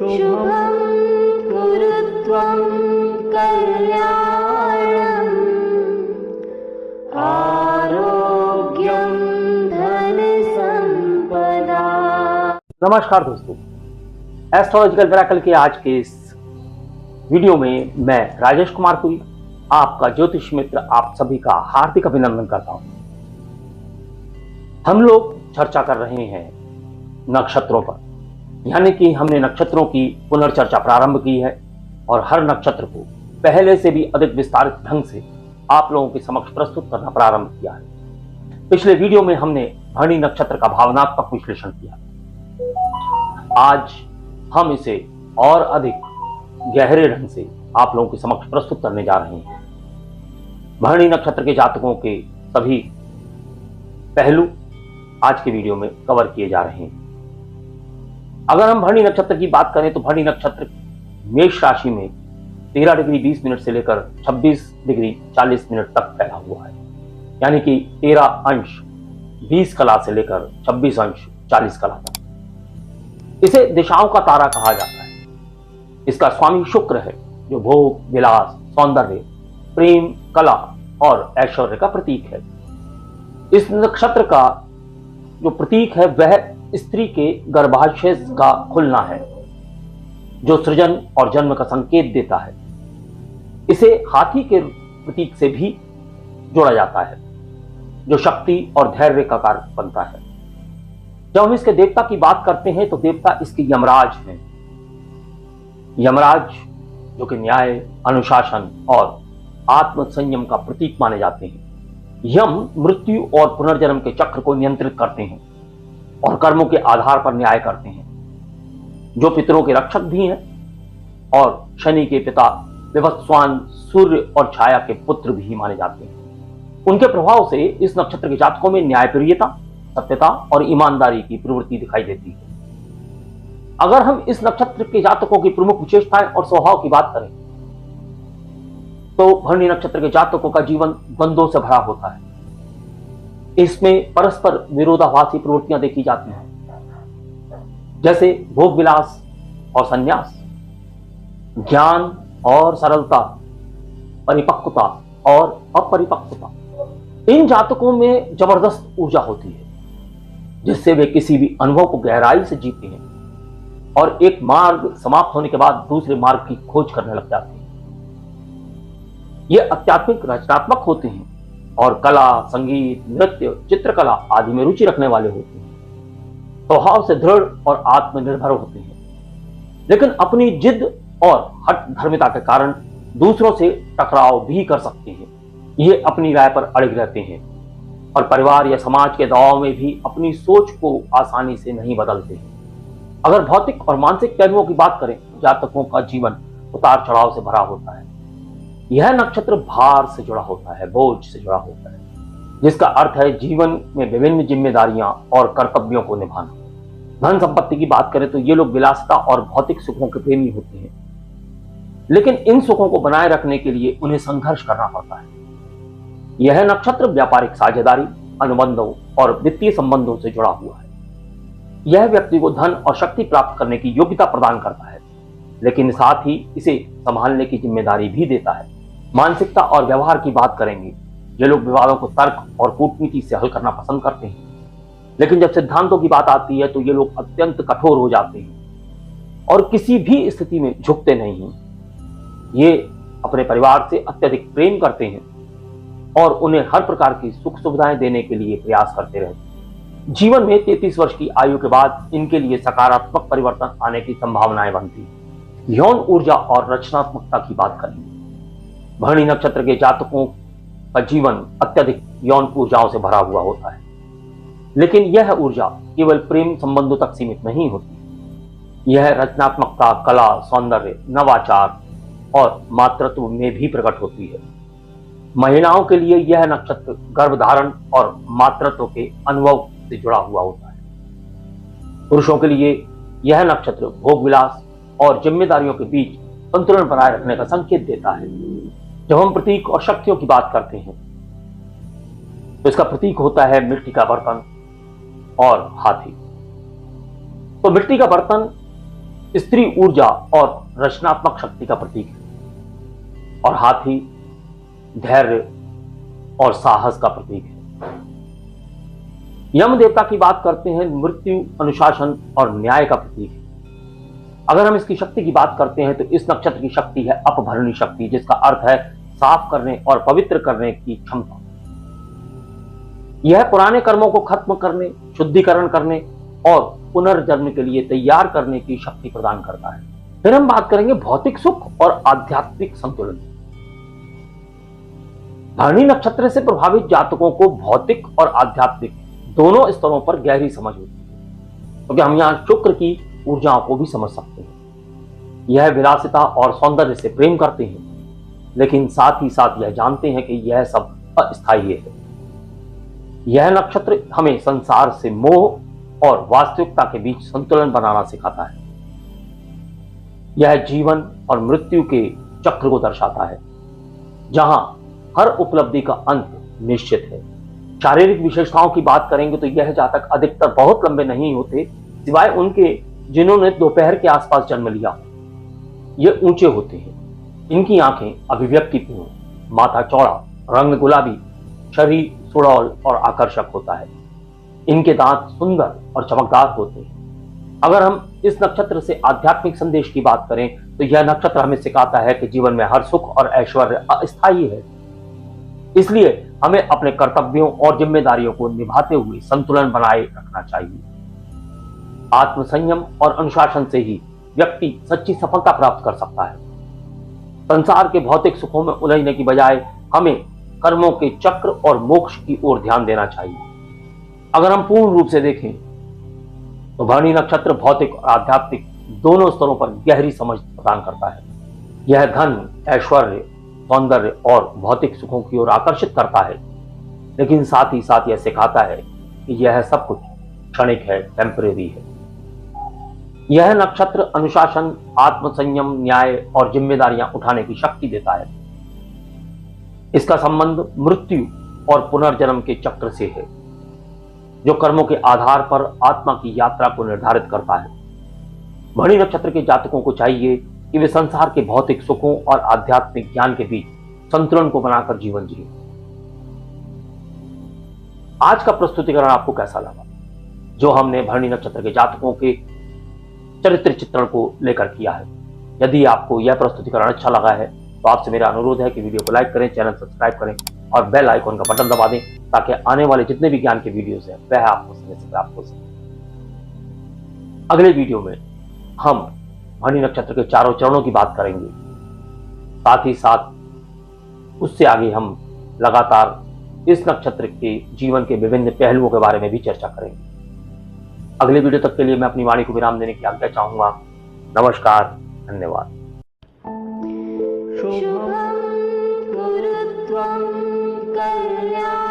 शुभं कुरुत्वं कल्याणम् आरोग्यं धनसंपदा। नमस्कार दोस्तों, एस्ट्रोलॉजिकल मिरेकल के आज के इस वीडियो में मैं राजेश कुमार पुरी, आपका ज्योतिष मित्र, आप सभी का हार्दिक अभिनंदन करता हूं। हम लोग चर्चा कर रहे हैं नक्षत्रों पर, यानी कि हमने नक्षत्रों की पुनर्चर्चा प्रारंभ की है और हर नक्षत्र को पहले से भी अधिक विस्तारित ढंग से आप लोगों के समक्ष प्रस्तुत करना प्रारंभ किया है। पिछले वीडियो में हमने भरणी नक्षत्र का भावनात्मक विश्लेषण किया। आज हम इसे और अधिक गहरे ढंग से आप लोगों के समक्ष प्रस्तुत करने जा रहे हैं। भरणी नक्षत्र के जातकों के सभी पहलू आज के वीडियो में कवर किए जा रहे हैं। अगर हम भरणी नक्षत्र की बात करें तो भरणी नक्षत्र मेष राशि में 13 डिग्री 20 मिनट से लेकर 26 डिग्री 40 मिनट तक फैला हुआ है, यानी कि 13 अंश 20 कला से लेकर 26 अंश 40 कला तक। इसे दिशाओं का तारा कहा जाता है। इसका स्वामी शुक्र है, जो भोग, विलास, सौंदर्य, प्रेम, कला और ऐश्वर्य का प्रतीक है। इस नक्षत्र का जो प्रतीक है वह स्त्री के गर्भाशय का खुलना है, जो सृजन और जन्म का संकेत देता है। इसे हाथी के प्रतीक से भी जोड़ा जाता है, जो शक्ति और धैर्य का कारक बनता है। जब हम इसके देवता की बात करते हैं तो देवता इसके यमराज हैं। यमराज जो कि न्याय, अनुशासन और आत्म संयम का प्रतीक माने जाते हैं। यम मृत्यु और पुनर्जन्म के चक्र को नियंत्रित करते हैं और कर्मों के आधार पर न्याय करते हैं, जो पितरों के रक्षक भी हैं और शनि के पिता विवस्वान, सूर्य और छाया के पुत्र भी माने जाते हैं। उनके प्रभाव से इस नक्षत्र के जातकों में न्यायप्रियता, सत्यता और ईमानदारी की प्रवृत्ति दिखाई देती है। अगर हम इस नक्षत्र के जातकों की प्रमुख विशेषताएं और स्वभाव की बात करें तो भरणी नक्षत्र के जातकों का जीवन द्वंद्वों से भरा होता है। इसमें परस्पर विरोधाभासी प्रवृत्तियां देखी जाती हैं, जैसे भोग विलास और संन्यास, ज्ञान और सरलता, परिपक्वता और अपरिपक्वता। इन जातकों में जबरदस्त ऊर्जा होती है, जिससे वे किसी भी अनुभव को गहराई से जीते हैं और एक मार्ग समाप्त होने के बाद दूसरे मार्ग की खोज करने लग जाते हैं। ये आध्यात्मिक, रचनात्मक होते हैं और कला, संगीत, नृत्य, चित्रकला आदि में रुचि रखने वाले होते हैं। स्वभाव से दृढ़ और आत्मनिर्भर होते हैं, लेकिन अपनी जिद और हठ धर्मिता के कारण दूसरों से टकराव भी कर सकते हैं। ये अपनी राय पर अड़िग रहते हैं और परिवार या समाज के दबाव में भी अपनी सोच को आसानी से नहीं बदलते हैं। अगर भौतिक और मानसिक पहलुओं की बात करें तो जातकों का जीवन उतार चढ़ाव से भरा होता है। यह नक्षत्र भार से जुड़ा होता है, बोझ से जुड़ा होता है, जिसका अर्थ है जीवन में विभिन्न जिम्मेदारियां और कर्तव्यों को निभाना। धन संपत्ति की बात करें तो ये लोग विलासिता और भौतिक सुखों के प्रेमी होते हैं, लेकिन इन सुखों को बनाए रखने के लिए उन्हें संघर्ष करना पड़ता है। यह नक्षत्र व्यापारिक साझेदारी, अनुबंधों और वित्तीय संबंधों से जुड़ा हुआ है। यह व्यक्ति को धन और शक्ति प्राप्त करने की योग्यता प्रदान करता है, लेकिन साथ ही इसे संभालने की जिम्मेदारी भी देता है। मानसिकता और व्यवहार की बात करेंगे, ये लोग विवादों को तर्क और कूटनीति से हल करना पसंद करते हैं, लेकिन जब सिद्धांतों की बात आती है तो ये लोग अत्यंत कठोर हो जाते हैं और किसी भी स्थिति में झुकते नहीं हैं। ये अपने परिवार से अत्यधिक प्रेम करते हैं और उन्हें हर प्रकार की सुख सुविधाएं देने के लिए प्रयास करते रहते हैं। जीवन में 33 वर्ष की आयु के बाद इनके लिए सकारात्मक परिवर्तन आने की संभावनाएं बनती हैं। यौन ऊर्जा और रचनात्मकता की बात करेंगे। भरणी नक्षत्र के जातकों का जीवन अत्यधिक यौन ऊर्जाओं से भरा हुआ होता है, लेकिन यह ऊर्जा केवल प्रेम संबंधों तक सीमित नहीं होती। यह रचनात्मकता, कला, सौंदर्य, नवाचार और मातृत्व में भी प्रकट होती है। महिलाओं के लिए यह नक्षत्र गर्भधारण और मातृत्व के अनुभव से जुड़ा हुआ होता है। पुरुषों के लिए यह नक्षत्र भोग विलास और जिम्मेदारियों के बीच संतुलन बनाए रखने का संकेत देता है। जब हम प्रतीक और शक्तियों की बात करते हैं तो इसका प्रतीक होता है मिट्टी का बर्तन और हाथी। तो मिट्टी का बर्तन स्त्री ऊर्जा और रचनात्मक शक्ति का प्रतीक है, और हाथी धैर्य और साहस का प्रतीक है। यम देवता की बात करते हैं, मृत्यु, अनुशासन और न्याय का प्रतीक है। अगर हम इसकी शक्ति की बात करते हैं तो इस नक्षत्र की शक्ति है अपभरणी शक्ति, जिसका अर्थ है साफ करने और पवित्र करने की क्षमता। यह पुराने कर्मों को खत्म करने, शुद्धिकरण करने और पुनर्जन्म के लिए तैयार करने की शक्ति प्रदान करता है। फिर हम बात करेंगे भौतिक सुख और आध्यात्मिक संतुलन। भरणी नक्षत्र से प्रभावित जातकों को भौतिक और आध्यात्मिक दोनों स्तरों पर गहरी समझ होती है, क्योंकि हम यहां शुक्र की ऊर्जाओं को भी समझ सकते हैं। यह विलासिता और सौंदर्य से प्रेम करते हैं, लेकिन साथ ही साथ यह जानते हैं कि यह सब अस्थायी है। यह नक्षत्र हमें संसार से मोह और वास्तविकता के बीच संतुलन बनाना सिखाता है। यह जीवन और मृत्यु के चक्र को दर्शाता है, जहां हर उपलब्धि का अंत निश्चित है। शारीरिक विशेषताओं की बात करेंगे तो यह जातक अधिकतर बहुत लंबे नहीं होते, सिवाय उनके जिन्होंने दोपहर के आसपास जन्म लिया। ये ऊंचे होते हैं, इनकी आंखें अभिव्यक्तिपूर्ण, माथा चौड़ा, रंग गुलाबी, शरीर सुडौल और आकर्षक होता है। इनके दांत सुंदर और चमकदार होते हैं। अगर हम इस नक्षत्र से आध्यात्मिक संदेश की बात करें तो यह नक्षत्र हमें सिखाता है कि जीवन में हर सुख और ऐश्वर्य अस्थायी है, इसलिए हमें अपने कर्तव्यों और जिम्मेदारियों को निभाते हुए संतुलन बनाए रखना चाहिए। आत्मसंयम और अनुशासन से ही व्यक्ति सच्ची सफलता प्राप्त कर सकता है। संसार के भौतिक सुखों में उलझने की बजाय हमें कर्मों के चक्र और मोक्ष की ओर ध्यान देना चाहिए। अगर हम पूर्ण रूप से देखें तो भरणी नक्षत्र भौतिक और आध्यात्मिक दोनों स्तरों पर गहरी समझ प्रदान करता है। यह धन, ऐश्वर्य, सौंदर्य और भौतिक सुखों की ओर आकर्षित करता है, लेकिन साथ ही साथ यह सिखाता है कि यह सब कुछ क्षणिक है, टेम्परेरी है। यह नक्षत्र अनुशासन, आत्मसंयम, न्याय और जिम्मेदारियां उठाने की शक्ति देता है। इसका संबंध मृत्यु और पुनर्जन्म के चक्र से है, जो कर्मों के आधार पर आत्मा की यात्रा को निर्धारित करता है। भरणी नक्षत्र के जातकों को चाहिए कि वे संसार के भौतिक सुखों और आध्यात्मिक ज्ञान के बीच संतुलन को बनाकर जीवन जिए। आज का प्रस्तुतिकरण आपको कैसा लगा, जो हमने भरणी नक्षत्र के जातकों के चरित्र चित्रण को लेकर किया है? यदि आपको यह प्रस्तुतिकरण अच्छा लगा है तो आपसे मेरा अनुरोध है कि वीडियो को लाइक करें, चैनल सब्सक्राइब करें और बेल आइकॉन का बटन दबा दें, ताकि आने वाले जितने भी ज्ञान के वीडियोस हैं वह आपको समय से प्राप्त हो सके। अगले वीडियो में हम भरणी नक्षत्र के चारों चरणों की बात करेंगे। साथ ही साथ उससे आगे हम लगातार इस नक्षत्र के जीवन के विभिन्न पहलुओं के बारे में भी चर्चा करेंगे। अगले वीडियो तक के लिए मैं अपनी वाणी को विराम देने की आज्ञा चाहूंगा। नमस्कार, धन्यवाद। शुभं कुरु त्वं कल्याणम्।